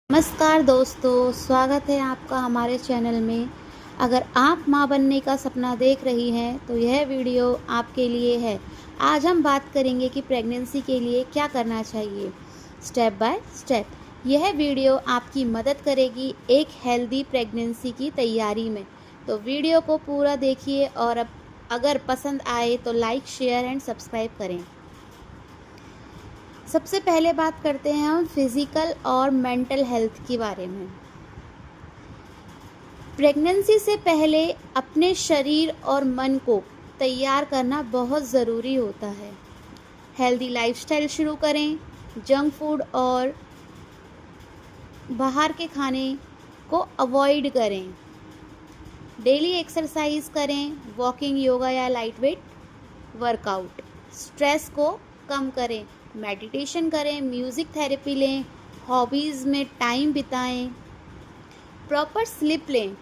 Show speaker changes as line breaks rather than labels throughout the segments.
नमस्कार दोस्तों, स्वागत है आपका हमारे चैनल में। अगर आप माँ बनने का सपना देख रही हैं तो यह वीडियो आपके लिए है। आज हम बात करेंगे कि प्रेगनेंसी के लिए क्या करना चाहिए, स्टेप बाय स्टेप। यह वीडियो आपकी मदद करेगी एक हेल्दी प्रेगनेंसी की तैयारी में। तो वीडियो को पूरा देखिए और अब अगर पसंद आए तो लाइक, शेयर एंड सब्सक्राइब करें। सबसे पहले बात करते हैं हम फिज़िकल और मेंटल हेल्थ के बारे में। प्रेगनेंसी से पहले अपने शरीर और मन को तैयार करना बहुत ज़रूरी होता है। हेल्दी लाइफस्टाइल शुरू करें, जंक फूड और बाहर के खाने को अवॉइड करें। डेली एक्सरसाइज करें, वॉकिंग, योगा या लाइट वेट वर्कआउट। स्ट्रेस को कम करें, मेडिटेशन करें, म्यूज़िक थेरेपी लें, हॉबीज़ में टाइम बिताएं। प्रॉपर स्लीप लें,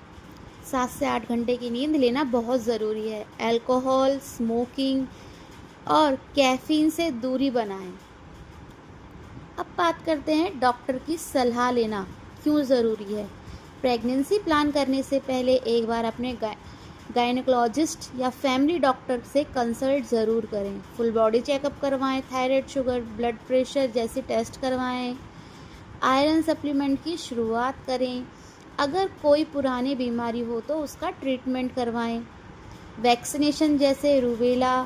7 से 8 घंटे की नींद लेना बहुत ज़रूरी है। अल्कोहल, स्मोकिंग और कैफ़ीन से दूरी बनाएं। अब बात करते हैं डॉक्टर की सलाह लेना क्यों ज़रूरी है। प्रेगनेंसी प्लान करने से पहले एक बार अपने गायनेकोलॉजिस्ट या फैमिली डॉक्टर से कंसल्ट ज़रूर करें। फुल बॉडी चेकअप करवाएं, थायराइड, शुगर, ब्लड प्रेशर जैसे टेस्ट करवाएं। आयरन सप्लीमेंट की शुरुआत करें। अगर कोई पुरानी बीमारी हो तो उसका ट्रीटमेंट करवाएं। वैक्सीनेशन जैसे rubella,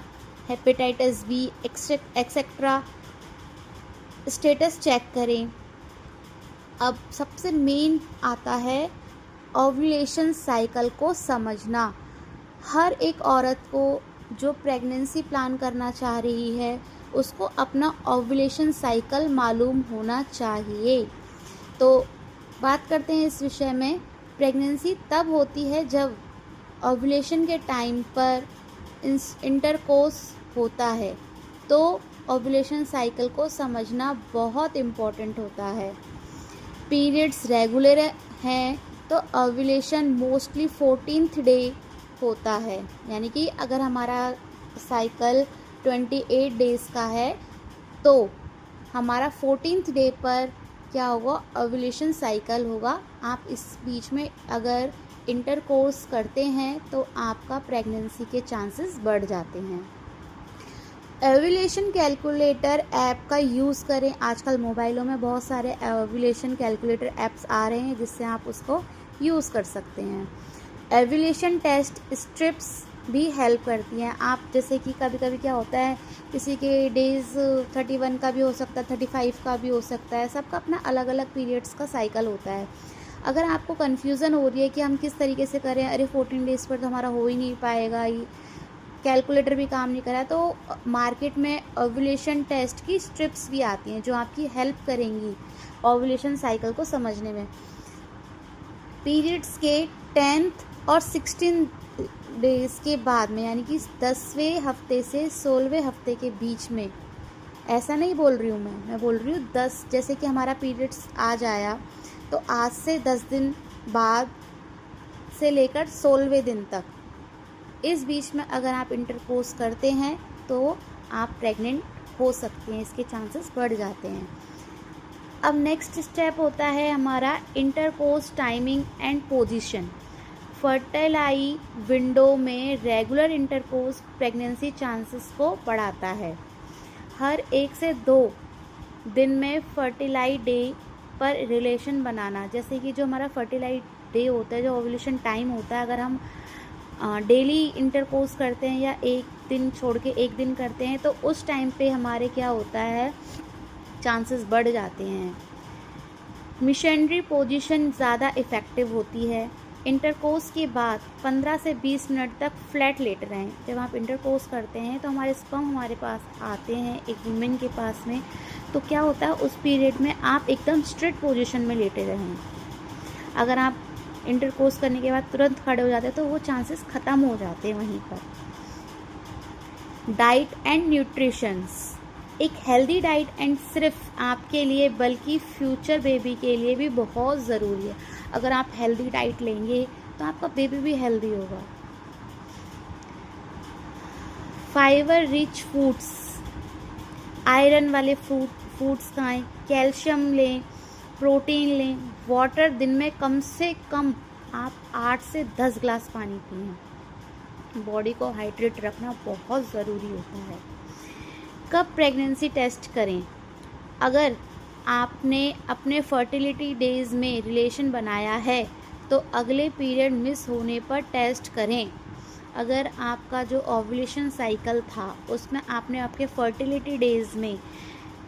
hepatitis B etcetera status check करें। अब सबसे मेन आता है ओव्यूलेशन साइकिल को समझना। हर एक औरत को जो प्रेगनेंसी प्लान करना चाह रही है उसको अपना ओव्यूलेशन साइकिल मालूम होना चाहिए। तो बात करते हैं इस विषय में। प्रेगनेंसी तब होती है जब ओव्यूलेशन के टाइम पर इंटरकोर्स होता है, तो ओव्यूलेशन साइकिल को समझना बहुत इम्पोर्टेंट होता है। पीरियड्स रेगुलर हैं तो ओव्यूलेशन मोस्टली 14th डे होता है, यानी कि अगर हमारा साइकिल 28 डेज़ का है तो हमारा 14th डे पर क्या होगा, ओव्यूलेशन साइकिल होगा। आप इस बीच में अगर इंटरकोर्स करते हैं तो आपका प्रेगनेंसी के चांसेस बढ़ जाते हैं। ओव्यूलेशन कैलकुलेटर ऐप का यूज़ करें। आजकल मोबाइलों में बहुत सारे ओव्यूलेशन कैलकुलेटर ऐप्स आ रहे हैं जिससे आप उसको यूज़ कर सकते हैं। ओव्यूलेशन टेस्ट स्ट्रिप्स भी हेल्प करती हैं। आप जैसे कि कभी कभी क्या होता है, किसी के डेज़ 31 का भी हो सकता है, 35 का भी हो सकता है। सबका अपना अलग अलग पीरियड्स का साइकिल होता है। अगर आपको कन्फ्यूज़न हो रही है कि हम किस तरीके से करें, अरे 14 डेज़ पर तो हमारा हो ही नहीं पाएगा, ये कैलकुलेटर भी काम नहीं कर रहा है, तो मार्केट में ओव्यूलेशन टेस्ट की स्ट्रिप्स भी आती हैं जो आपकी हेल्प करेंगी ओव्यूलेशन साइकिल को समझने में। पीरियड्स के 10th और 16 डेज़ के बाद में, यानी कि 10वें हफ्ते से 16वें हफ्ते के बीच में, ऐसा नहीं बोल रही हूँ मैं बोल रही हूँ 10, जैसे कि हमारा पीरियड्स आ जाया तो आज से 10 दिन बाद से लेकर 16वें दिन तक, इस बीच में अगर आप इंटरकोर्स करते हैं तो आप प्रेग्नेंट हो सकते हैं, इसके चांसेस बढ़ जाते हैं। अब नेक्स्ट स्टेप होता है हमारा intercourse timing and position. Fertile window में रेगुलर इंटरकोर्स प्रेगनेंसी चांसेस को बढ़ाता है। हर 1 से 2 दिन में फर्टिलाई डे पर रिलेशन बनाना, जैसे कि जो हमारा फर्टिलाई डे होता है, जो ओव्यूलेशन टाइम होता है, अगर हम डेली इंटरकोर्स करते हैं या एक दिन छोड़ के एक दिन करते हैं तो उस टाइम पे हमारे क्या होता है, चांसेस बढ़ जाते हैं। मिशनरी पोजीशन ज़्यादा इफ़ेक्टिव होती है। इंटरकोर्स के बाद 15 से 20 मिनट तक फ्लैट लेट रहें। जब आप इंटरकोर्स करते हैं तो हमारे स्पर्म हमारे पास आते हैं एक वुमेन के पास में, तो क्या होता है उस पीरियड में आप एकदम स्ट्रेट पोजीशन में लेटे रहें। अगर आप इंटरकोर्स करने के बाद तुरंत खड़े हो जाते हैं तो वो चांसेस ख़त्म हो जाते हैं वहीं पर। Diet and nutritions. एक हेल्दी डाइट एंड सिर्फ आपके लिए बल्कि फ्यूचर बेबी के लिए भी बहुत ज़रूरी है। अगर आप हेल्दी डाइट लेंगे तो आपका बेबी भी हेल्दी होगा। फाइबर रिच फूड्स, आयरन वाले फूड्स खाएं, कैल्शियम लें, प्रोटीन लें, वाटर दिन में कम से कम आप 8 से 10 ग्लास पानी पिएं। बॉडी को हाइड्रेट रखना बहुत ज़रूरी होता है। कब प्रेगनेंसी टेस्ट करें? अगर आपने अपने फर्टिलिटी डेज में रिलेशन बनाया है तो अगले पीरियड मिस होने पर टेस्ट करें। अगर आपका जो ओव्यूलेशन साइकिल था उसमें आपने आपके फर्टिलिटी डेज में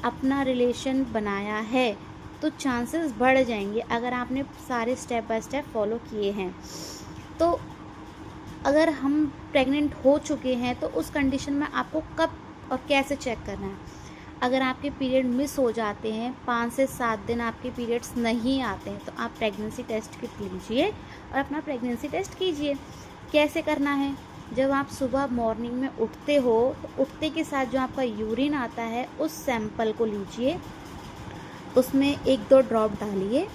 अपना रिलेशन बनाया है तो चांसेस बढ़ जाएंगे अगर आपने सारे स्टेप बाय स्टेप फॉलो किए हैं। तो अगर हम प्रेग्नेंट हो चुके हैं तो उस कंडीशन में आपको कब और कैसे चेक करना है? अगर आपके पीरियड मिस हो जाते हैं, 5 से 7 दिन आपके पीरियड्स नहीं आते हैं, तो आप प्रेगनेंसी टेस्ट किट लीजिए और अपना प्रेगनेंसी टेस्ट कीजिए। कैसे करना है? जब आप सुबह मॉर्निंग में उठते हो तो उठते के साथ जो आपका यूरिन आता है उस सैंपल को लीजिए, उसमें 1-2 ड्रॉप डालिए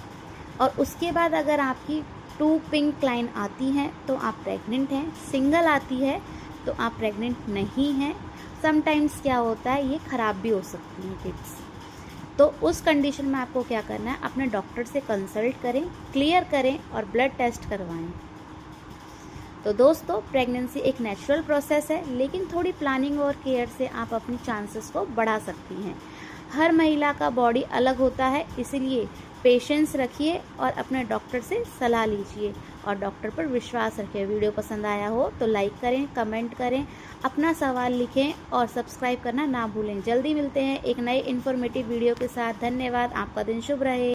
और उसके बाद अगर आपकी 2 पिंक लाइन आती हैं तो आप प्रेग्नेंट हैं, सिंगल आती है तो आप प्रेग्नेंट नहीं हैं। समटाइम्स क्या होता है, ये ख़राब भी हो सकती हैं किड्स। तो उस कंडीशन में आपको क्या करना है, अपने डॉक्टर से कंसल्ट करें, क्लियर करें और ब्लड टेस्ट करवाएं। तो दोस्तों, प्रेगनेंसी एक नेचुरल प्रोसेस है, लेकिन थोड़ी प्लानिंग और केयर से आप अपनी चांसेस को बढ़ा सकती हैं। हर महिला का बॉडी अलग होता है, इसलिए पेशेंस रखिए और अपने डॉक्टर से सलाह लीजिए और डॉक्टर पर विश्वास रखिए। वीडियो पसंद आया हो तो लाइक करें, कमेंट करें, अपना सवाल लिखें और सब्सक्राइब करना ना भूलें। जल्दी मिलते हैं एक नए इन्फॉर्मेटिव वीडियो के साथ। धन्यवाद। आपका दिन शुभ रहे।